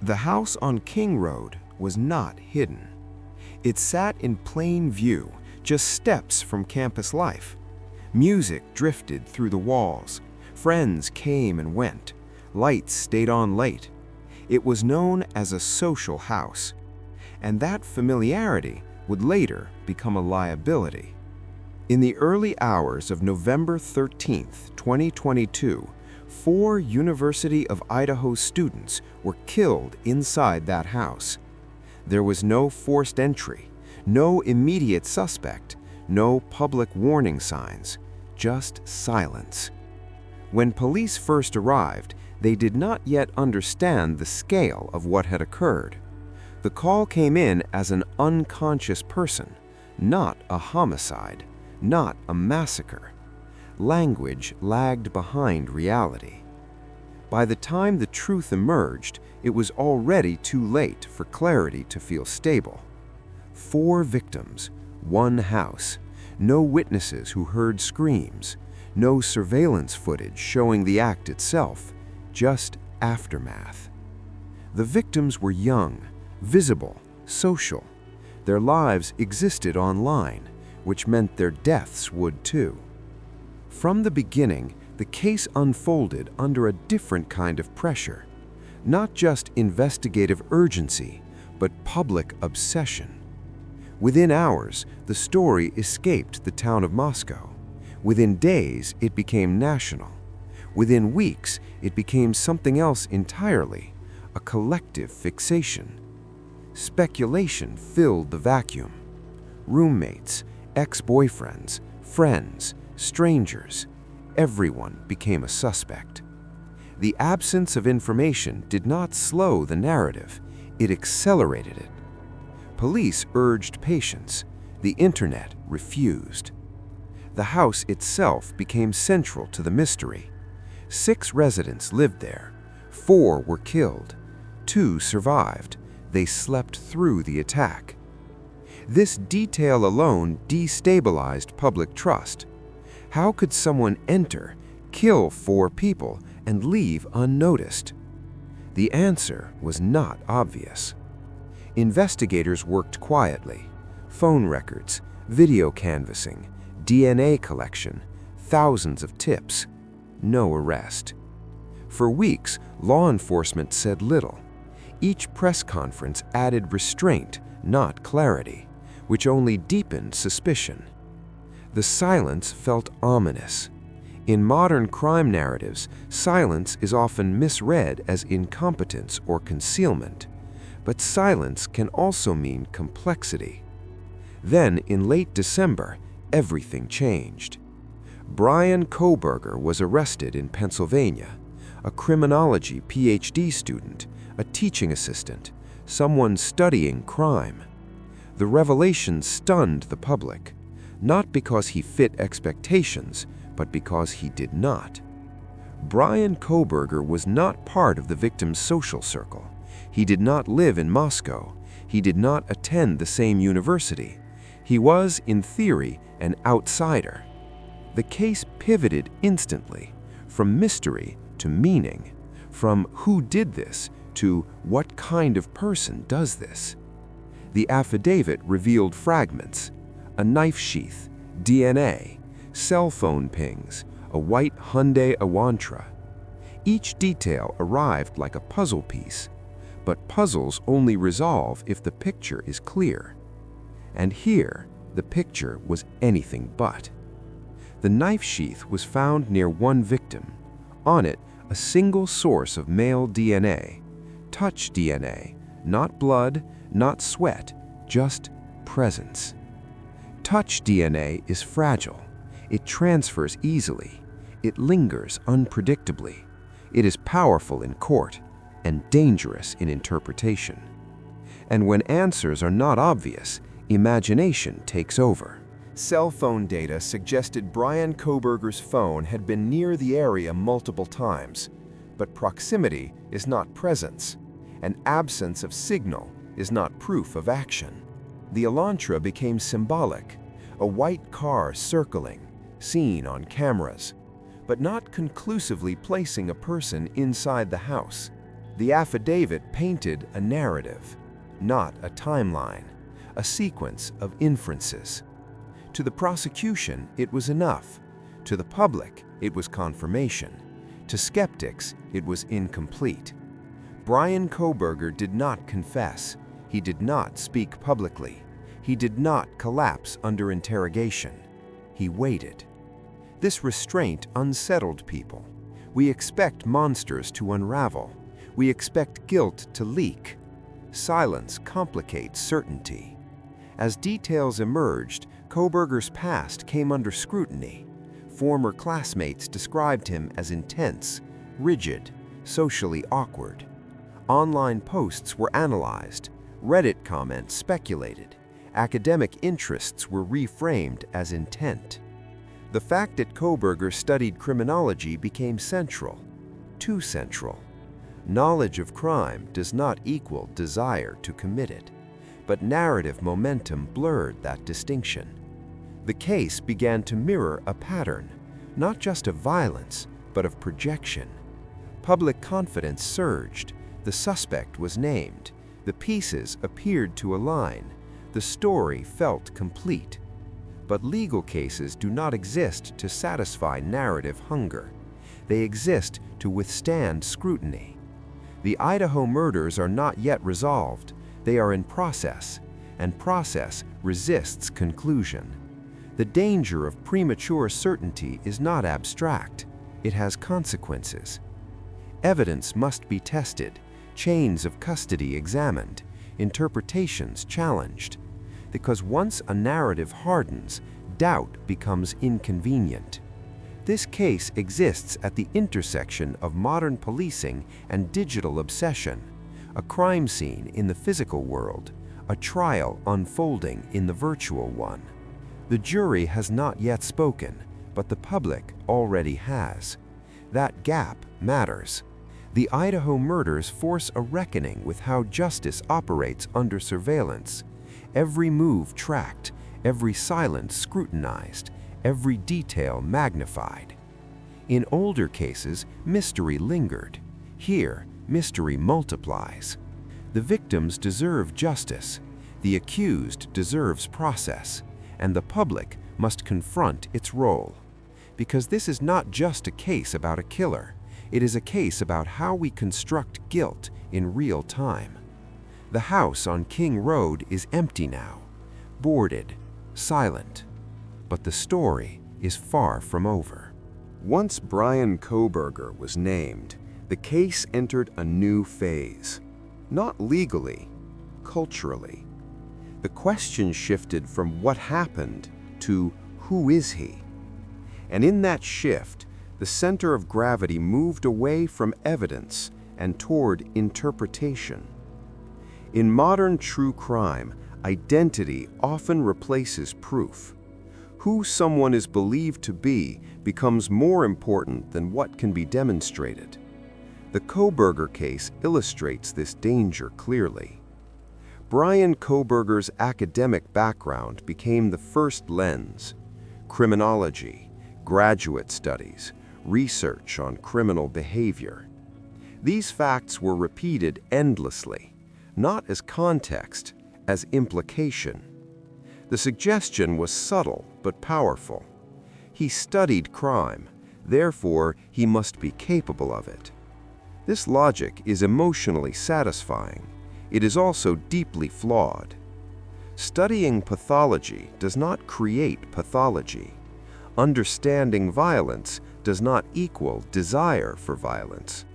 The house on King Road was not hidden. It sat in plain view, just steps from campus life. Music drifted through the walls. Friends came and went. Lights stayed on late. It was known as a social house, and that familiarity would later become a liability. In the early hours of November 13, 2022, 4 University of Idaho students were killed inside that house. There was no forced entry, no immediate suspect, no public warning signs, just silence. When police first arrived, they did not yet understand the scale of what had occurred. The call came in as an unconscious person, not a homicide, not a massacre. Language lagged behind reality. By the time the truth emerged, it was already too late for clarity to feel stable. 4 victims, 1 house, no witnesses who heard screams, no surveillance footage showing the act itself, just aftermath. The victims were young, visible, social. Their lives existed online, which meant their deaths would too. From the beginning, the case unfolded under a different kind of pressure. Not just investigative urgency, but public obsession. Within hours, the story escaped the town of Moscow. Within days, it became national. Within weeks, it became something else entirely, a collective fixation. Speculation filled the vacuum. Roommates, ex-boyfriends, friends, strangers, everyone became a suspect. The absence of information did not slow the narrative, it accelerated it. Police urged patience. The internet refused. The house itself became central to the mystery. 6 residents lived there. 4 were killed. 2 survived. They slept through the attack. This detail alone destabilized public trust. How could someone enter, kill 4 people, and leave unnoticed? The answer was not obvious. Investigators worked quietly. Phone records, video canvassing, DNA collection, thousands of tips. No arrest. For weeks, law enforcement said little. Each press conference added restraint, not clarity, which only deepened suspicion. The silence felt ominous. In modern crime narratives, silence is often misread as incompetence or concealment, but silence can also mean complexity. Then, in late December, everything changed. Bryan Kohberger was arrested in Pennsylvania, a criminology PhD student, a teaching assistant, someone studying crime. The revelation stunned the public, not because he fit expectations, but because he did not. Bryan Kohberger was not part of the victim's social circle. He did not live in Moscow. He did not attend the same university. He was, in theory, an outsider. The case pivoted instantly, from mystery to meaning, from who did this to what kind of person does this. The affidavit revealed fragments, a knife sheath, DNA, cell phone pings, a white Hyundai Elantra. Each detail arrived like a puzzle piece, but puzzles only resolve if the picture is clear. And here, the picture was anything but. The knife sheath was found near one victim. On it, a single source of male DNA. Touch DNA, not blood, not sweat, just presence. Touch DNA is fragile. It transfers easily. It lingers unpredictably. It is powerful in court and dangerous in interpretation. And when answers are not obvious, imagination takes over. Cell phone data suggested Bryan Kohberger's phone had been near the area multiple times. But proximity is not presence. An absence of signal is not proof of action. The Elantra became symbolic, a white car circling, seen on cameras, but not conclusively placing a person inside the house. The affidavit painted a narrative, not a timeline, a sequence of inferences. To the prosecution, it was enough. To the public, it was confirmation. To skeptics, it was incomplete. Bryan Kohberger did not confess. He did not speak publicly. He did not collapse under interrogation. He waited. This restraint unsettled people. We expect monsters to unravel. We expect guilt to leak. Silence complicates certainty. As details emerged, Kohberger's past came under scrutiny. Former classmates described him as intense, rigid, socially awkward. Online posts were analyzed. Reddit comments speculated. Academic interests were reframed as intent. The fact that Kohberger studied criminology became central, too central. Knowledge of crime does not equal desire to commit it, but narrative momentum blurred that distinction. The case began to mirror a pattern, not just of violence, but of projection. Public confidence surged. The suspect was named. The pieces appeared to align. The story felt complete. But legal cases do not exist to satisfy narrative hunger. They exist to withstand scrutiny. The Idaho murders are not yet resolved. They are in process, and process resists conclusion. The danger of premature certainty is not abstract. It has consequences. Evidence must be tested, chains of custody examined, interpretations challenged. Because once a narrative hardens, doubt becomes inconvenient. This case exists at the intersection of modern policing and digital obsession, a crime scene in the physical world, a trial unfolding in the virtual one. The jury has not yet spoken, but the public already has. That gap matters. The Idaho murders force a reckoning with how justice operates under surveillance. Every move tracked, every silence scrutinized, every detail magnified. In older cases, mystery lingered. Here, mystery multiplies. The victims deserve justice. The accused deserves process. And the public must confront its role. Because this is not just a case about a killer. It is a case about how we construct guilt in real time. The house on King Road is empty now, boarded, silent. But the story is far from over. Once Bryan Kohberger was named, the case entered a new phase. Not legally, culturally. The question shifted from what happened to who is he? And in that shift, the center of gravity moved away from evidence and toward interpretation. In modern true crime, identity often replaces proof. Who someone is believed to be becomes more important than what can be demonstrated. The Kohberger case illustrates this danger clearly. Bryan Kohberger's academic background became the first lens. Criminology, graduate studies, research on criminal behavior. These facts were repeated endlessly, not as context, as implication. The suggestion was subtle but powerful. He studied crime, therefore he must be capable of it. This logic is emotionally satisfying. It is also deeply flawed. Studying pathology does not create pathology. Understanding violence does not equal desire for violence.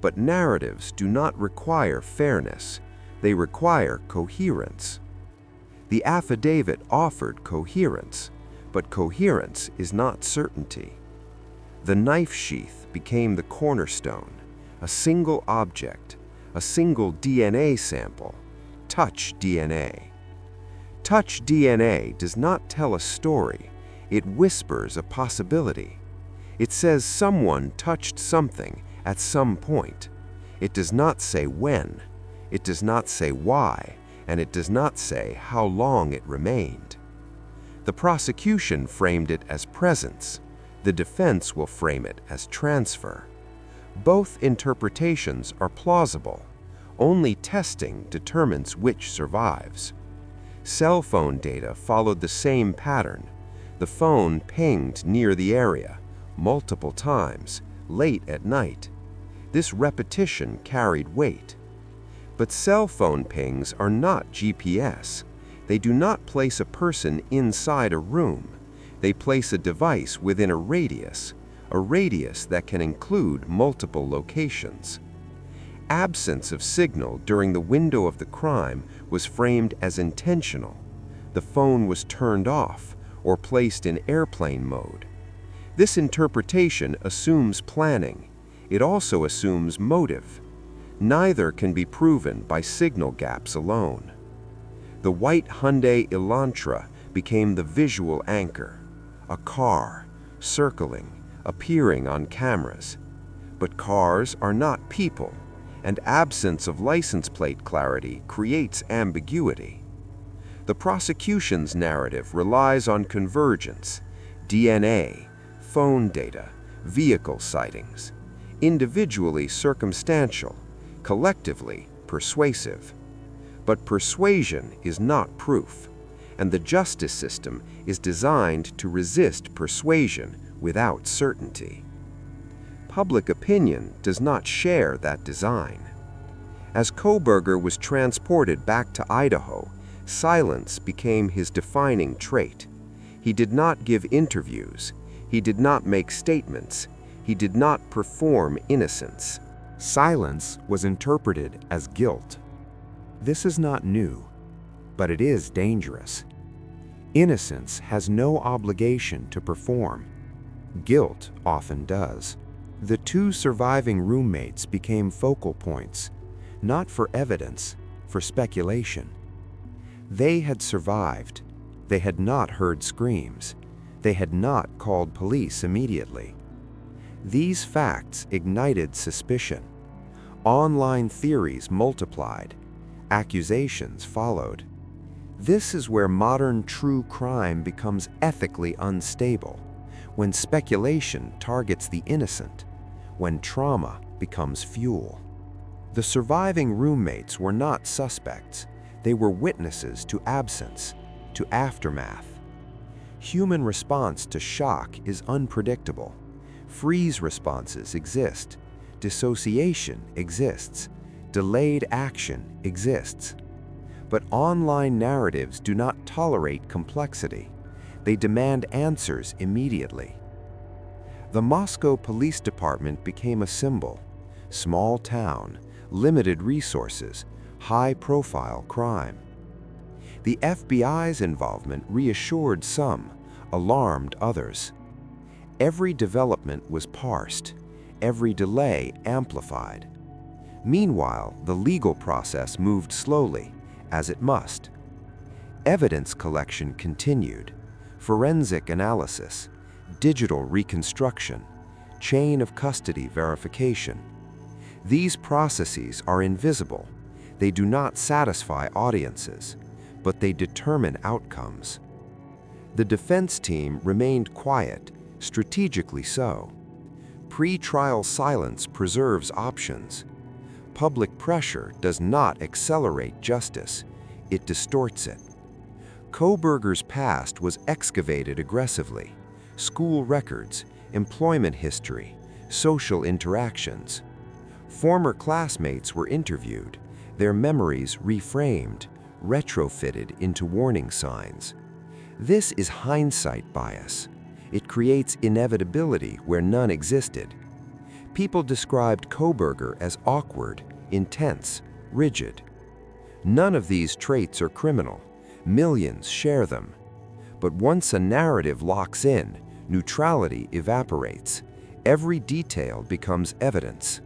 But narratives do not require fairness. They require coherence. The affidavit offered coherence, but coherence is not certainty. The knife sheath became the cornerstone, a single object, a single DNA sample, touch DNA. Touch DNA does not tell a story, it whispers a possibility. It says someone touched something at some point. It does not say when, it does not say why, and it does not say how long it remained. The prosecution framed it as presence. The defense will frame it as transfer. Both interpretations are plausible. Only testing determines which survives. Cell phone data followed the same pattern. The phone pinged near the area, multiple times, late at night. This repetition carried weight. But cell phone pings are not GPS. They do not place a person inside a room. They place a device within a radius that can include multiple locations. Absence of signal during the window of the crime was framed as intentional. The phone was turned off or placed in airplane mode. This interpretation assumes planning. It also assumes motive. Neither can be proven by signal gaps alone. The white Hyundai Elantra became the visual anchor, a car, circling, appearing on cameras. But cars are not people, and absence of license plate clarity creates ambiguity. The prosecution's narrative relies on convergence, DNA, phone data, vehicle sightings, individually circumstantial, collectively persuasive. But persuasion is not proof, and the justice system is designed to resist persuasion without certainty. Public opinion does not share that design. As Kohberger was transported back to Idaho, silence became his defining trait. He did not give interviews. He did not make statements. He did not perform innocence. Silence was interpreted as guilt. This is not new, but it is dangerous. Innocence has no obligation to perform. Guilt often does. The two surviving roommates became focal points, not for evidence, for speculation. They had survived. They had not heard screams. They had not called police immediately. These facts ignited suspicion. Online theories multiplied. Accusations followed. This is where modern true crime becomes ethically unstable, when speculation targets the innocent, when trauma becomes fuel. The surviving roommates were not suspects. They were witnesses to absence, to aftermath. Human response to shock is unpredictable. Freeze responses exist. Dissociation exists. Delayed action exists. But online narratives do not tolerate complexity. They demand answers immediately. The Moscow Police Department became a symbol. Small town, limited resources, high-profile crime. The FBI's involvement reassured some, alarmed others. Every development was parsed, every delay amplified. Meanwhile, the legal process moved slowly, as it must. Evidence collection continued. Forensic analysis, digital reconstruction, chain of custody verification. These processes are invisible. They do not satisfy audiences, but they determine outcomes. The defense team remained quiet, strategically so. Pre-trial silence preserves options. Public pressure does not accelerate justice, it distorts it. Kohberger's past was excavated aggressively. School records, employment history, social interactions. Former classmates were interviewed, their memories reframed, retrofitted into warning signs. This is hindsight bias. It creates inevitability where none existed. People described Kohberger as awkward, intense, rigid. None of these traits are criminal. Millions share them. But once a narrative locks in, neutrality evaporates. Every detail becomes evidence.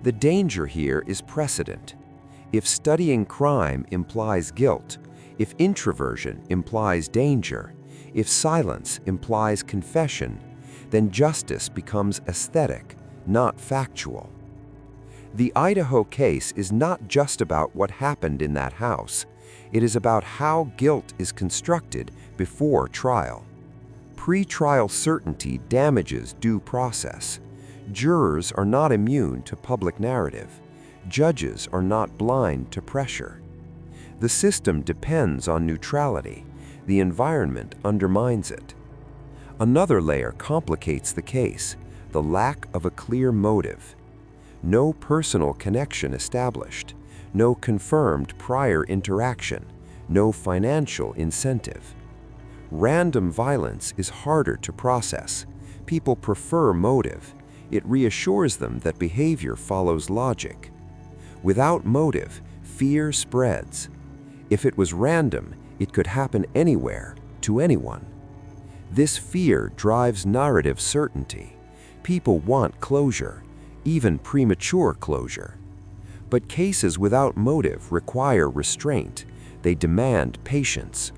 The danger here is precedent. If studying crime implies guilt, if introversion implies danger, if silence implies confession, then justice becomes aesthetic, not factual. The Idaho case is not just about what happened in that house. It is about how guilt is constructed before trial. Pre-trial certainty damages due process. Jurors are not immune to public narrative. Judges are not blind to pressure. The system depends on neutrality. The environment undermines it. Another layer complicates the case: the lack of a clear motive. No personal connection established, no confirmed prior interaction, no financial incentive. Random violence is harder to process. People prefer motive. It reassures them that behavior follows logic. Without motive, fear spreads. If it was random, it could happen anywhere, to anyone. This fear drives narrative certainty. People want closure, even premature closure. But cases without motive require restraint. They demand patience.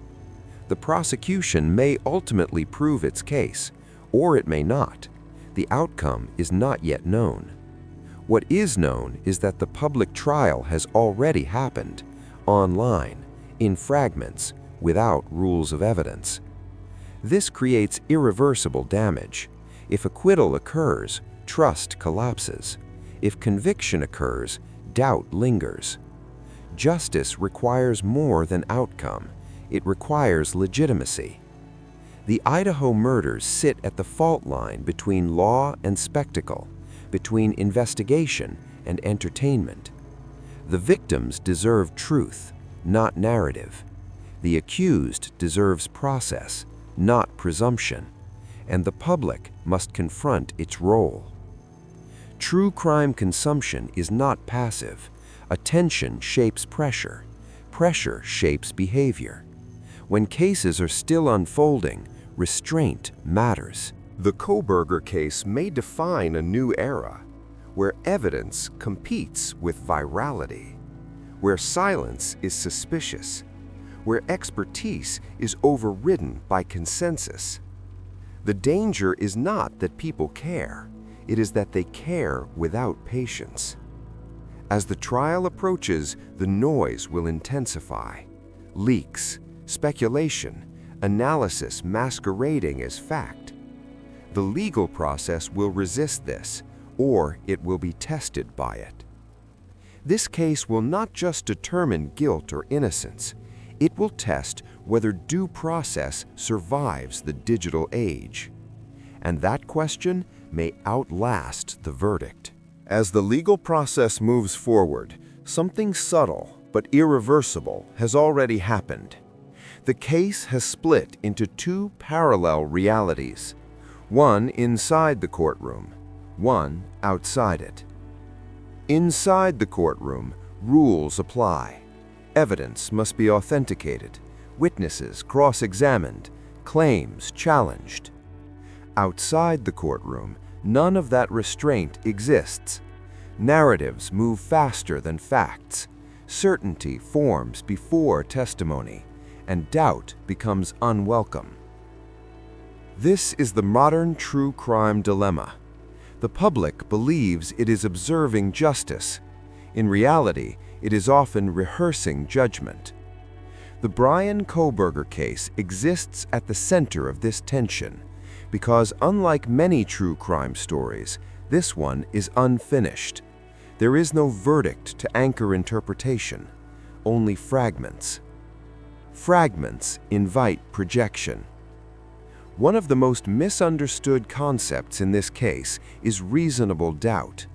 The prosecution may ultimately prove its case, or it may not. The outcome is not yet known. What is known is that the public trial has already happened, online, in fragments, without rules of evidence. This creates irreversible damage. If acquittal occurs, trust collapses. If conviction occurs, doubt lingers. Justice requires more than outcome. It requires legitimacy. The Idaho murders sit at the fault line between law and spectacle, between investigation and entertainment. The victims deserve truth, not narrative. The accused deserves process, not presumption, and the public must confront its role. True crime consumption is not passive. Attention shapes pressure. Pressure shapes behavior. When cases are still unfolding, restraint matters. The Kohberger case may define a new era, where evidence competes with virality, where silence is suspicious, where expertise is overridden by consensus. The danger is not that people care, it is that they care without patience. As the trial approaches, the noise will intensify. Leaks, speculation, analysis masquerading as fact. The legal process will resist this, or it will be tested by it. This case will not just determine guilt or innocence, it will test whether due process survives the digital age. And that question may outlast the verdict. As the legal process moves forward, something subtle but irreversible has already happened. The case has split into two parallel realities, one inside the courtroom, one outside it. Inside the courtroom, rules apply. Evidence must be authenticated, witnesses cross-examined, claims challenged. Outside the courtroom, none of that restraint exists. Narratives move faster than facts. Certainty forms before testimony, and doubt becomes unwelcome. This is the modern true crime dilemma. The public believes it is observing justice. In reality, it is often rehearsing judgment. The Bryan Kohberger case exists at the center of this tension, because unlike many true crime stories, this one is unfinished. There is no verdict to anchor interpretation, only fragments. Fragments invite projection. One of the most misunderstood concepts in this case is reasonable doubt.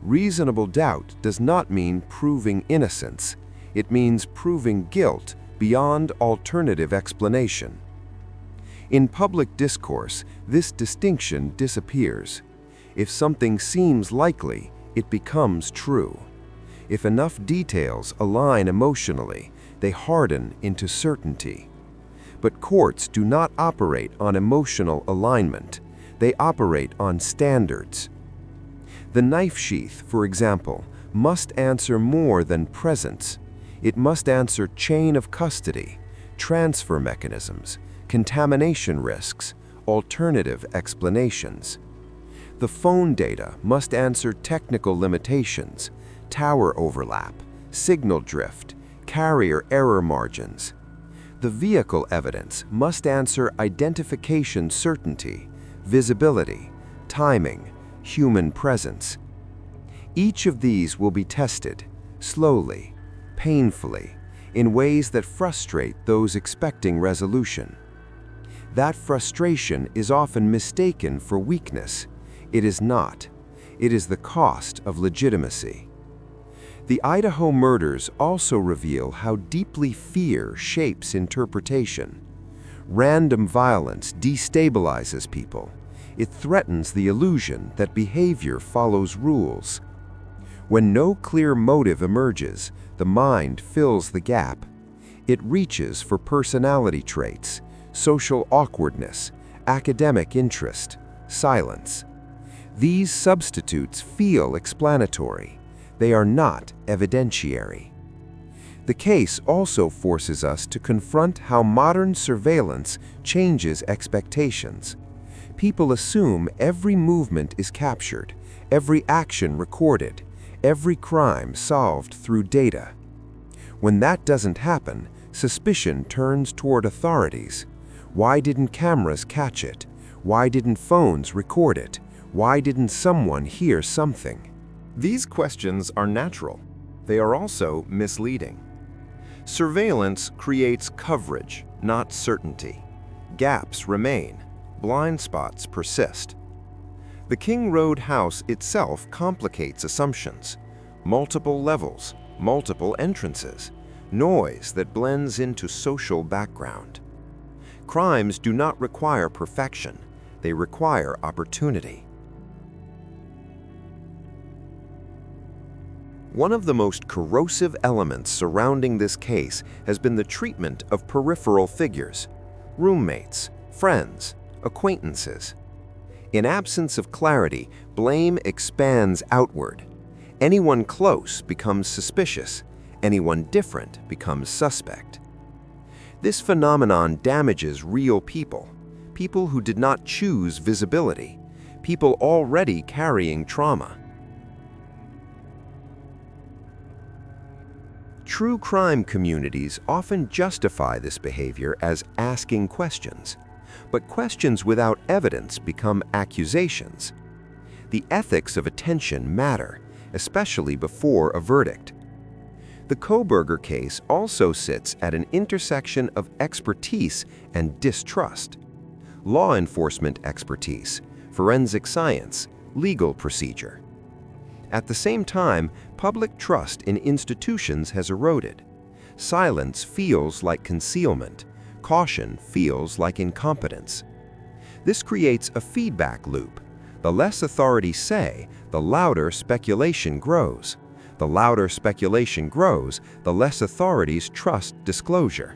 Reasonable doubt does not mean proving innocence. It means proving guilt beyond alternative explanation. In public discourse, this distinction disappears. If something seems likely, it becomes true. If enough details align emotionally, they harden into certainty. But courts do not operate on emotional alignment. They operate on standards. The knife sheath, for example, must answer more than presence. It must answer chain of custody, transfer mechanisms, contamination risks, alternative explanations. The phone data must answer technical limitations, tower overlap, signal drift, carrier error margins. The vehicle evidence must answer identification certainty, visibility, timing, human presence. Each of these will be tested, slowly, painfully, in ways that frustrate those expecting resolution. That frustration is often mistaken for weakness. It is not. It is the cost of legitimacy. The Idaho murders also reveal how deeply fear shapes interpretation. Random violence destabilizes people. It threatens the illusion that behavior follows rules. When no clear motive emerges, the mind fills the gap. It reaches for personality traits, social awkwardness, academic interest, silence. These substitutes feel explanatory. They are not evidentiary. The case also forces us to confront how modern surveillance changes expectations. People assume every movement is captured, every action recorded, every crime solved through data. When that doesn't happen, suspicion turns toward authorities. Why didn't cameras catch it? Why didn't phones record it? Why didn't someone hear something? These questions are natural. They are also misleading. Surveillance creates coverage, not certainty. Gaps remain. Blind spots persist. The King Road house itself complicates assumptions. Multiple levels, multiple entrances, noise that blends into social background. Crimes do not require perfection. They require opportunity. One of the most corrosive elements surrounding this case has been the treatment of peripheral figures, roommates, friends, acquaintances. In absence of clarity, blame expands outward. Anyone close becomes suspicious. Anyone different becomes suspect. This phenomenon damages real people, people who did not choose visibility, people already carrying trauma. True crime communities often justify this behavior as asking questions, but questions without evidence become accusations. The ethics of attention matter, especially before a verdict. The Kohberger case also sits at an intersection of expertise and distrust. Law enforcement expertise, forensic science, legal procedure. At the same time, public trust in institutions has eroded. Silence feels like concealment. Caution feels like incompetence. This creates a feedback loop. The less authorities say, the louder speculation grows. The louder speculation grows, the less authorities trust disclosure.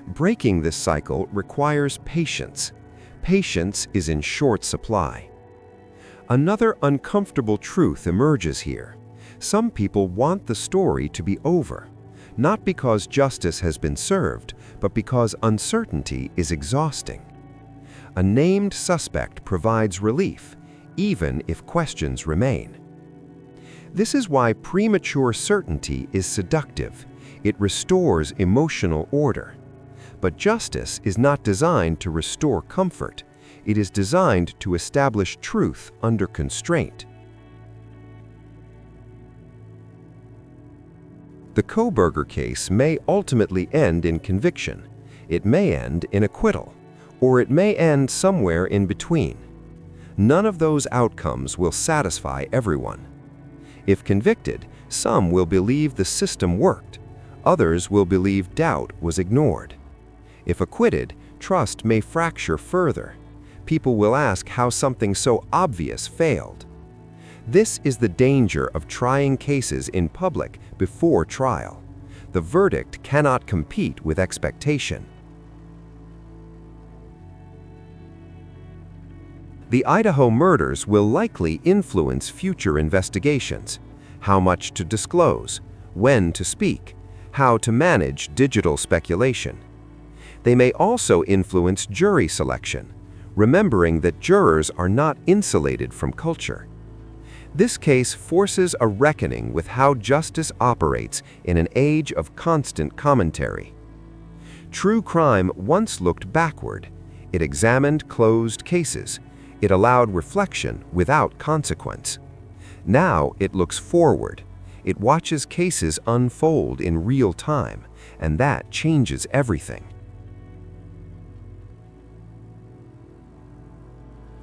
Breaking this cycle requires patience. Patience is in short supply. Another uncomfortable truth emerges here. Some people want the story to be over, not because justice has been served, but because uncertainty is exhausting. A named suspect provides relief, even if questions remain. This is why premature certainty is seductive. It restores emotional order. But justice is not designed to restore comfort. It is designed to establish truth under constraint. The Kohberger case may ultimately end in conviction. It may end in acquittal, or it may end somewhere in between. None of those outcomes will satisfy everyone. If convicted, some will believe the system worked. Others will believe doubt was ignored. If acquitted, trust may fracture further. People will ask how something so obvious failed. This is the danger of trying cases in public before trial. The verdict cannot compete with expectation. The Idaho murders will likely influence future investigations. How much to disclose, when to speak, how to manage digital speculation. They may also influence jury selection, remembering that jurors are not insulated from culture. This case forces a reckoning with how justice operates in an age of constant commentary. True crime once looked backward. It examined closed cases. It allowed reflection without consequence. Now it looks forward. It watches cases unfold in real time, and that changes everything.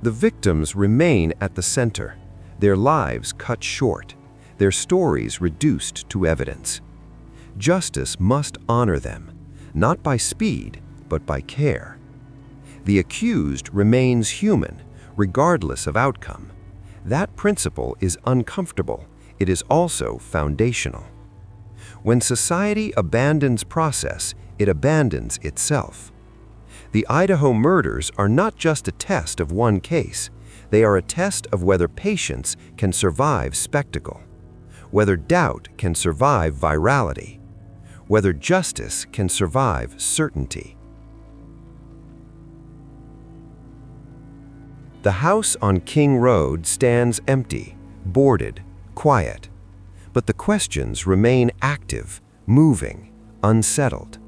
The victims remain at the center, their lives cut short, their stories reduced to evidence. Justice must honor them, not by speed, but by care. The accused remains human, regardless of outcome. That principle is uncomfortable. It is also foundational. When society abandons process, it abandons itself. The Idaho murders are not just a test of one case. They are a test of whether patience can survive spectacle, whether doubt can survive virality, whether justice can survive certainty. The house on King Road stands empty, boarded, quiet. But the questions remain active, moving, unsettled.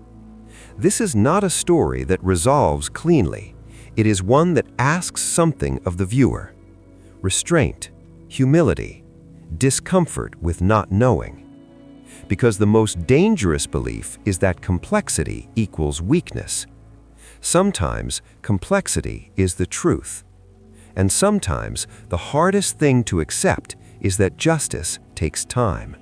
This is not a story that resolves cleanly. It is one that asks something of the viewer: restraint, humility, discomfort with not knowing. Because the most dangerous belief is that complexity equals weakness. Sometimes complexity is the truth. And sometimes the hardest thing to accept is that justice takes time.